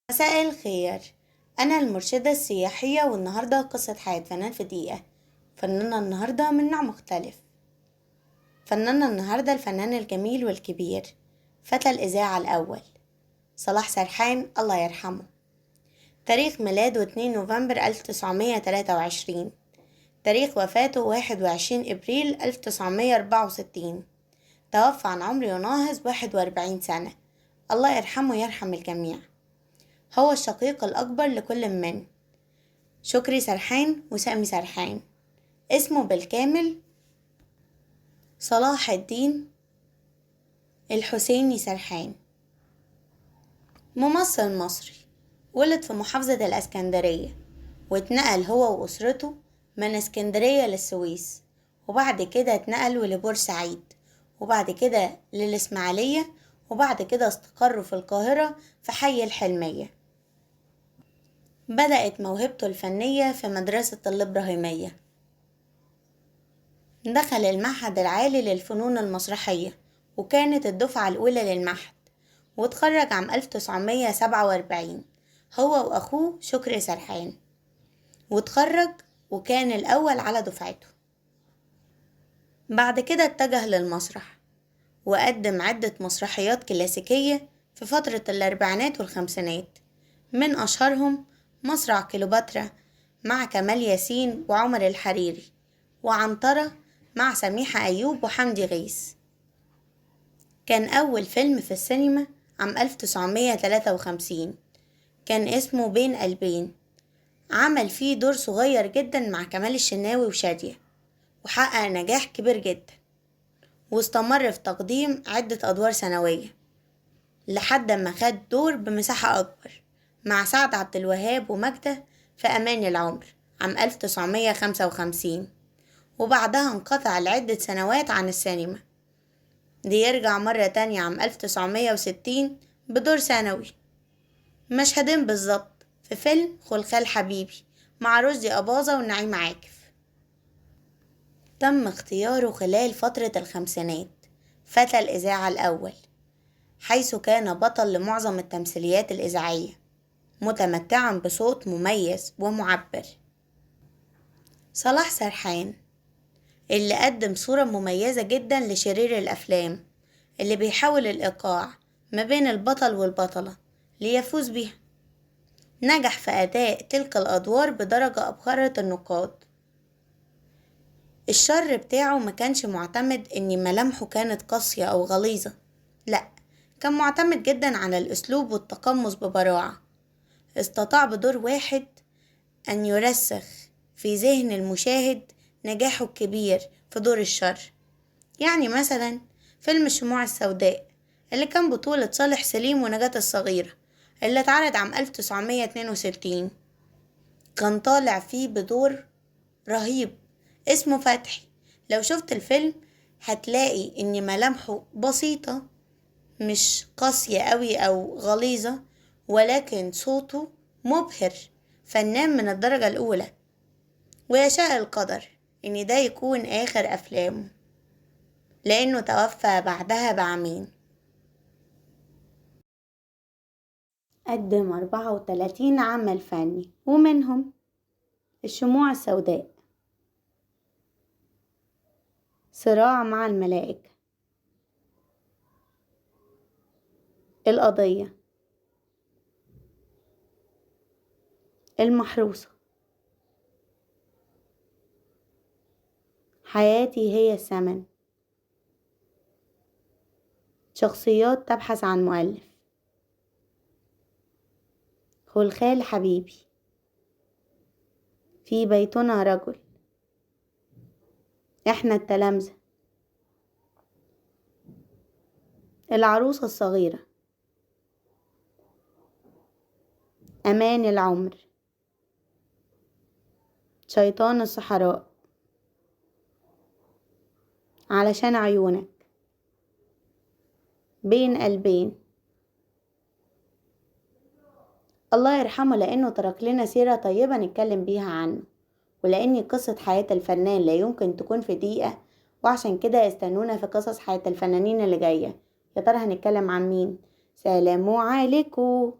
مساء الخير. أنا المرشدة السياحية، والنهاردة قصة حياة فنان في دقيقة. فناننا النهاردة من نوع مختلف. فناننا النهاردة الفنان الجميل والكبير، فتى الإذاعة الأول، صلاح سرحان الله يرحمه. تاريخ ميلاده 2 نوفمبر 1923. تاريخ وفاته 21 إبريل 1964. توفى عن عمر يناهز 41 سنة. الله يرحمه يرحم الجميع. هو الشقيق الأكبر لكل من شكري سرحان وسامي سرحان. اسمه بالكامل صلاح الدين الحسيني سرحان. ممثل مصري، ولد في محافظة الإسكندرية، واتنقل هو وأسرته من اسكندرية للسويس، وبعد كده اتنقلوا لبورسعيد، وبعد كده للإسماعيلية، وبعد كده استقروا في القاهرة في حي الحلمية. بدأت موهبته الفنية في مدرسة الإبراهيمية. دخل المعهد العالي للفنون المسرحية، وكانت الدفعة الأولى للمعهد، واتخرج عام 1947 هو وأخوه شكري سرحان، واتخرج وكان الأول على دفعته. بعد كده اتجه للمسرح، وقدم عدة مسرحيات كلاسيكية في فترة الأربعينات والخمسينات، من أشهرهم مسرح كليوباترا مع كمال ياسين وعمر الحريري، وعنترة مع سميحة أيوب وحمدي غيث. كان أول فيلم في السينما عام 1953، كان اسمه بين قلبين، عمل فيه دور صغير جدا مع كمال الشناوي وشادية، وحقق نجاح كبير جدا، واستمر في تقديم عدة أدوار سنوية لحد ما خد دور بمساحة أكبر مع سعد عبد الوهاب وماجدة في أمان العمر عام 1955، وبعدها انقطع لعدة سنوات عن السينما، ليرجع مرة تانية عام 1960 بدور ثانوي، مشهدين بالظبط في فيلم خلخال حبيبي مع رشدي أباظة ونعيم عاكف. تم اختياره خلال فترة الخمسينات فتى الإذاعة الأول، حيث كان بطل لمعظم التمثيليات الإذاعية، متمتعا بصوت مميز ومعبر. صلاح سرحان اللي قدم صورة مميزة جدا لشرير الأفلام، اللي بيحاول الإيقاع ما بين البطل والبطلة ليفوز بيها. نجح في أداء تلك الأدوار بدرجة أبهرت النقاد. الشر بتاعه ما كانش معتمد إن ملامحه كانت قاسية أو غليظة، لأ، كان معتمد جدا على الأسلوب والتقمص ببراعة. استطاع بدور واحد أن يرسخ في ذهن المشاهد نجاحه الكبير في دور الشر. يعني مثلا فيلم الشموع السوداء اللي كان بطولة صالح سليم ونجاة الصغيرة، اللي اتعرض عام 1962، كان طالع فيه بدور رهيب اسمه فتحي. لو شفت الفيلم هتلاقي ان ملامحه بسيطة، مش قاسية قوي او غليظة، ولكن صوته مبهر، فنان من الدرجة الأولى. ويشاء القدر إن ده يكون آخر أفلامه، لأنه توفى بعدها بعامين. قدم 34 عمل فني، ومنهم الشموع السوداء، صراع مع الملائكة، القضية، المحروسة، حياتي هي الثمن، شخصيات تبحث عن مؤلف، خلخال حبيبي، في بيتنا رجل، احنا التلامذة، العروسة الصغيرة، أمان العمر، شيطان الصحراء، علشان عيونك، بين قلبين. الله يرحمه، لأنه ترك لنا سيرة طيبة نتكلم بيها عنه، ولأن قصة حياة الفنان لا يمكن تكون في دقيقة، وعشان كده استنونا في قصص حياة الفنانين اللي جاية. يا ترى هنتكلم عن مين؟ سلام عليكم.